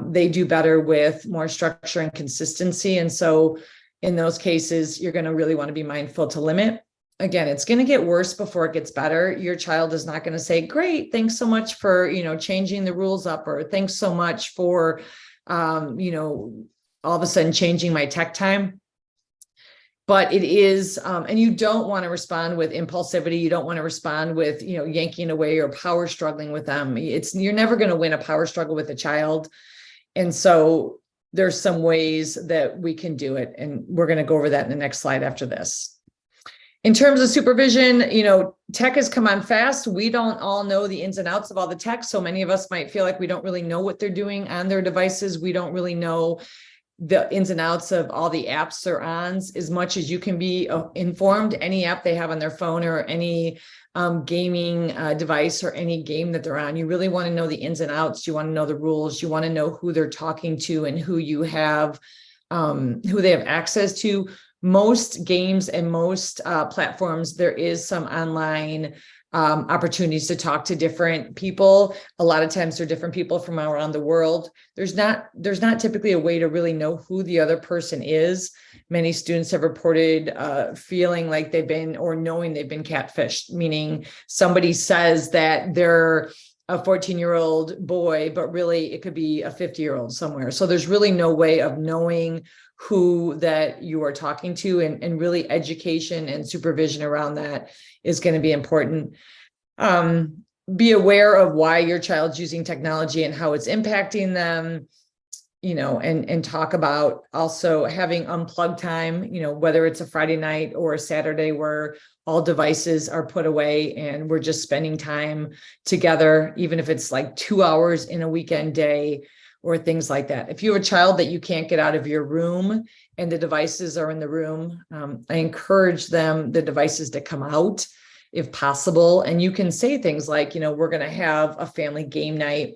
they do better with more structure and consistency. And so in those cases, you're going to really want to be mindful to limit. Again, it's going to get worse before it gets better. Your child is not going to say, great, thanks so much for, changing the rules up, or thanks so much for, all of a sudden changing my tech time. But it is, and you don't want to respond with impulsivity. You don't want to respond with, yanking away or power struggling with them. You're never going to win a power struggle with a child. And so there's some ways that we can do it. And we're going to go over that in the next slide after this. In terms of supervision, tech has come on fast. We don't all know the ins and outs of all the tech. So many of us might feel like we don't really know what they're doing on their devices. We don't really know the ins and outs of all the apps they're on as much as you can be informed. Any app they have on their phone or any gaming device or any game that they're on, you really want to know the ins and outs. You want to know the rules. You want to know who they're talking to and who they have access to. Most games and most platforms, there is some online opportunities to talk to different people. A lot of times they're different people from around the world. There's not typically a way to really know who the other person is. Many students have reported feeling like knowing they've been catfished, meaning somebody says that they're a 14-year-old boy, but really it could be a 50-year-old somewhere. So there's really no way of knowing who that you are talking to, and really education and supervision around that is going to be important. Be aware of why your child's using technology and how it's impacting them, and talk about also having unplugged time, whether it's a Friday night or a Saturday where all devices are put away and we're just spending time together, even if it's like 2 hours in a weekend day or things like that. If you have a child that you can't get out of your room and the devices are in the room, I encourage the devices to come out if possible. And you can say things like, we're going to have a family game night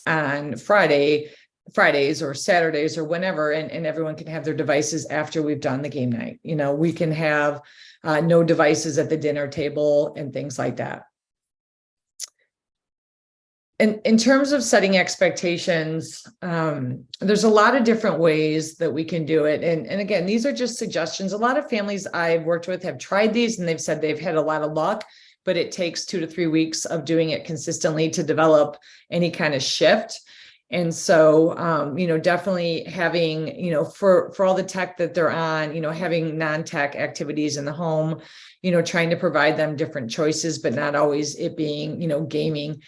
on Fridays or Saturdays or whenever, and everyone can have their devices after we've done the game night. We can have no devices at the dinner table and things like that. And in terms of setting expectations, there's a lot of different ways that we can do it. And again, these are just suggestions. A lot of families I've worked with have tried these and they've said they've had a lot of luck, but it takes 2 to 3 weeks of doing it consistently to develop any kind of shift. And so, definitely having, for all the tech that they're on, having non-tech activities in the home, trying to provide them different choices, but not always it being, gaming.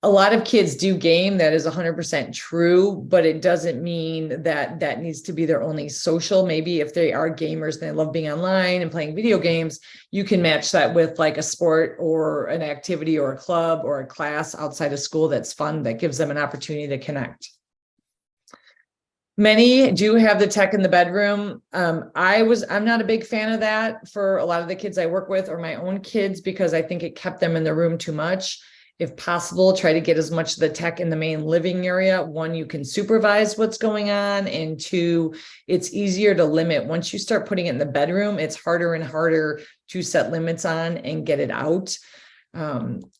A lot of kids do game. That is 100% true, but it doesn't mean that that needs to be their only social. Maybe if they are gamers and they love being online and playing video games, you can match that with like a sport or an activity or a club or a class outside of school that's fun, that gives them an opportunity to connect. Many do have the tech in the bedroom. I'm not a big fan of that for a lot of the kids I work with or my own kids, because I think it kept them in the room too much. If possible, try to get as much of the tech in the main living area. 1, you can supervise what's going on. And 2, it's easier to limit. Once you start putting it in the bedroom, it's harder and harder to set limits on and get it out.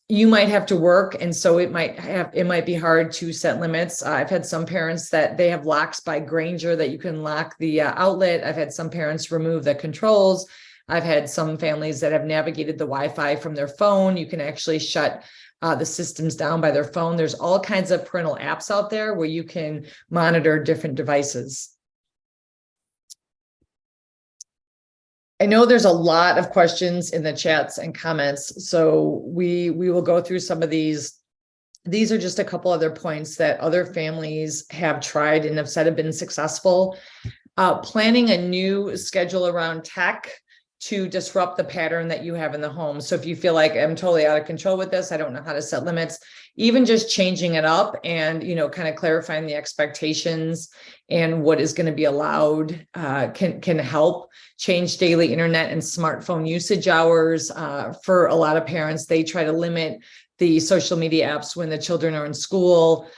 You might have to work. And so it might be hard to set limits. I've had some parents that they have locks by Grainger that you can lock the outlet. I've had some parents remove the controls. I've had some families that have navigated the Wi-Fi from their phone. You can actually shut the systems down by their phone. There's all kinds of parental apps out there where you can monitor different devices. I know there's a lot of questions in the chats and comments, so we will go through some of these. These are just a couple other points that other families have tried and have said have been successful. Planning a new schedule around tech to disrupt the pattern that you have in the home. So if you feel like I'm totally out of control with this, I don't know how to set limits, even just changing it up and, kind of clarifying the expectations and what is going to be allowed can help. Change daily internet and smartphone usage hours. For a lot of parents, they try to limit the social media apps when the children are in school.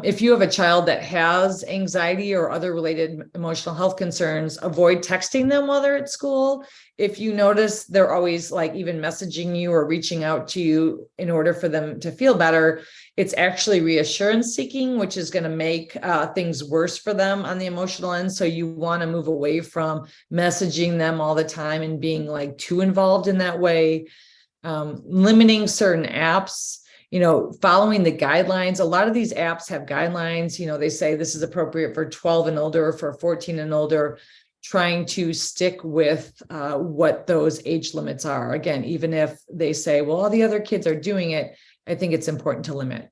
If you have a child that has anxiety or other related emotional health concerns, avoid texting them while they're at school. If you notice they're always like even messaging you or reaching out to you in order for them to feel better, it's actually reassurance seeking, which is going to make things worse for them on the emotional end. So you want to move away from messaging them all the time and being like too involved in that way. Limiting certain apps. Following the guidelines. A lot of these apps have guidelines. They say this is appropriate for 12 and older, or for 14 and older, trying to stick with what those age limits are. Again, even if they say, well, all the other kids are doing it, I think it's important to limit.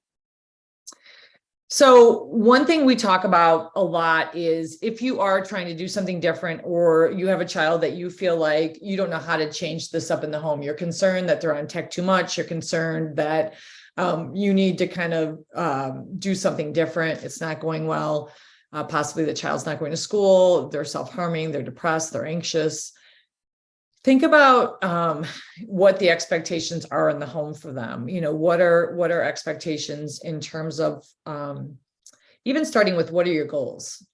So one thing we talk about a lot is if you are trying to do something different, or you have a child that you feel like you don't know how to change this up in the home, you're concerned that they're on tech too much, you're concerned that you need to kind of do something different, it's not going well, possibly the child's not going to school, they're self-harming, they're depressed, they're anxious. Think about what the expectations are in the home for them. What are expectations in terms of even starting with what are your goals?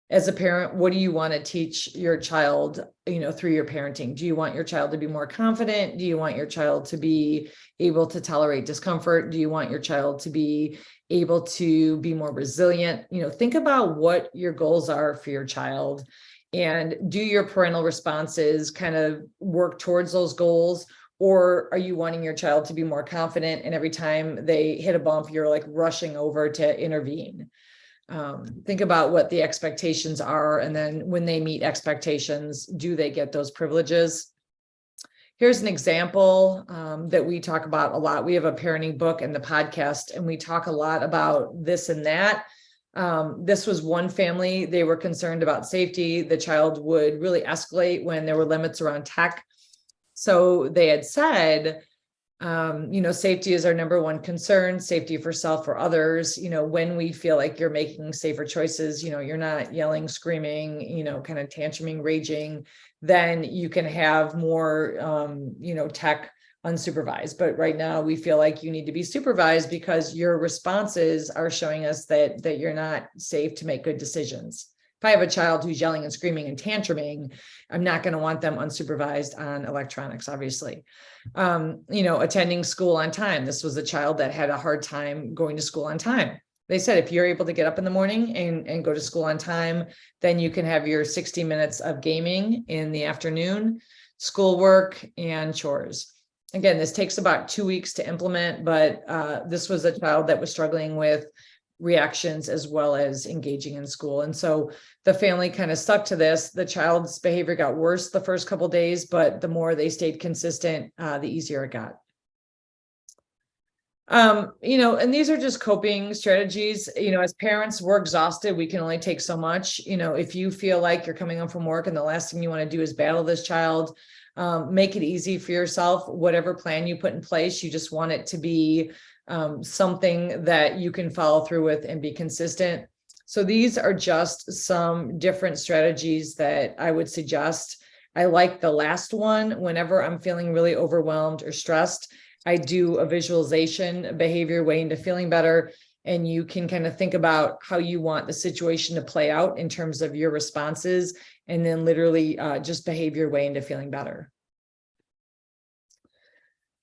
As a parent, what do you want to teach your child, through your parenting? Do you want your child to be more confident? Do you want your child to be able to tolerate discomfort? Do you want your child to be able to be more resilient? Think about what your goals are for your child. And do your parental responses kind of work towards those goals? Or are you wanting your child to be more confident, and every time they hit a bump, you're like rushing over to intervene? Think about what the expectations are. And then when they meet expectations, do they get those privileges? Here's an example that we talk about a lot. We have a parenting book and the podcast, and we talk a lot about this and that. This was one family. They were concerned about safety. The child would really escalate when there were limits around tech. So they had said, safety is our number one concern, safety for self, for others. When we feel like you're making safer choices, you're not yelling, screaming, kind of tantruming, raging, then you can have more, tech unsupervised. But right now we feel like you need to be supervised because your responses are showing us that you're not safe to make good decisions. If I have a child who's yelling and screaming and tantruming, I'm not going to want them unsupervised on electronics, obviously. Attending school on time. This was a child that had a hard time going to school on time. They said, if you're able to get up in the morning and go to school on time, then you can have your 60 minutes of gaming in the afternoon, schoolwork, and chores. Again, this takes about 2 weeks to implement, but this was a child that was struggling with reactions as well as engaging in school. And so the family kind of stuck to this. The child's behavior got worse the first couple of days, but the more they stayed consistent, the easier it got. And these are just coping strategies. As parents, we're exhausted. We can only take so much. If you feel like you're coming home from work and the last thing you want to do is battle this child, make it easy for yourself. Whatever plan you put in place, you just want it to be something that you can follow through with and be consistent. So these are just some different strategies that I would suggest. I like the last one. Whenever I'm feeling really overwhelmed or stressed, I do a visualization, behavior way into feeling better. And you can kind of think about how you want the situation to play out in terms of your responses, and then literally just behave your way into feeling better.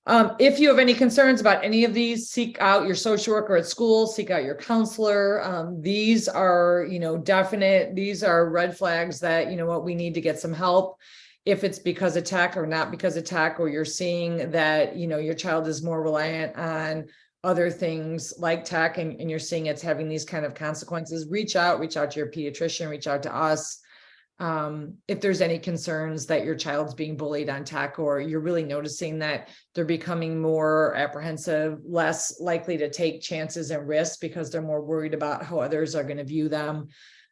If you have any concerns about any of these, seek out your social worker at school, seek out your counselor. These are, definite, these are red flags that, what we need to get some help. If it's because of tech or not because of tech, or you're seeing that, your child is more reliant on other things like tech, and you're seeing it's having these kind of consequences, reach out to your pediatrician, reach out to us. If there's any concerns that your child's being bullied on tech, or you're really noticing that they're becoming more apprehensive, less likely to take chances and risks because they're more worried about how others are going to view them.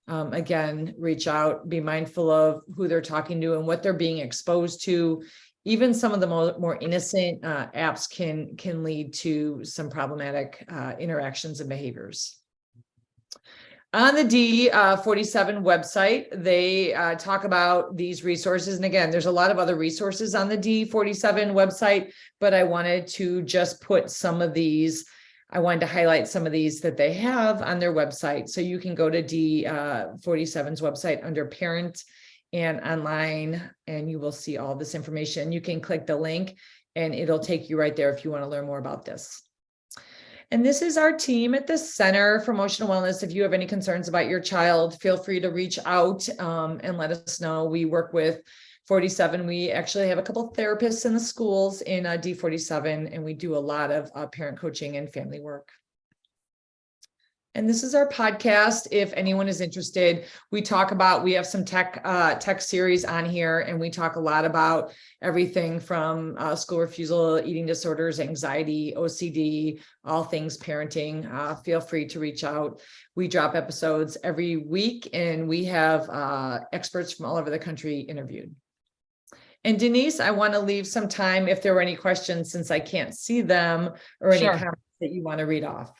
Again, reach out, be mindful of who they're talking to and what they're being exposed to. Even some of the more innocent apps can lead to some problematic interactions and behaviors. On the D47 website, they talk about these resources. And again, there's a lot of other resources on the D47 website, but I wanted to just put some of these. I wanted to highlight some of these that they have on their website. So you can go to D47's website under parent and online, and you will see all this information. You can click the link and it'll take you right there if you want to learn more about this. And this is our team at the Center for Emotional Wellness. If you have any concerns about your child, feel free to reach out and let us know. We work with 47. We actually have a couple of therapists in the schools in D47, and we do a lot of parent coaching and family work. And this is our podcast. If anyone is interested, we have some tech series on here, and we talk a lot about everything from school refusal, eating disorders, anxiety, OCD, all things parenting. Feel free to reach out. We drop episodes every week, and we have experts from all over the country interviewed. And Denise, I want to leave some time if there were any questions, since I can't see them, or any Sure. comments that you want to read off.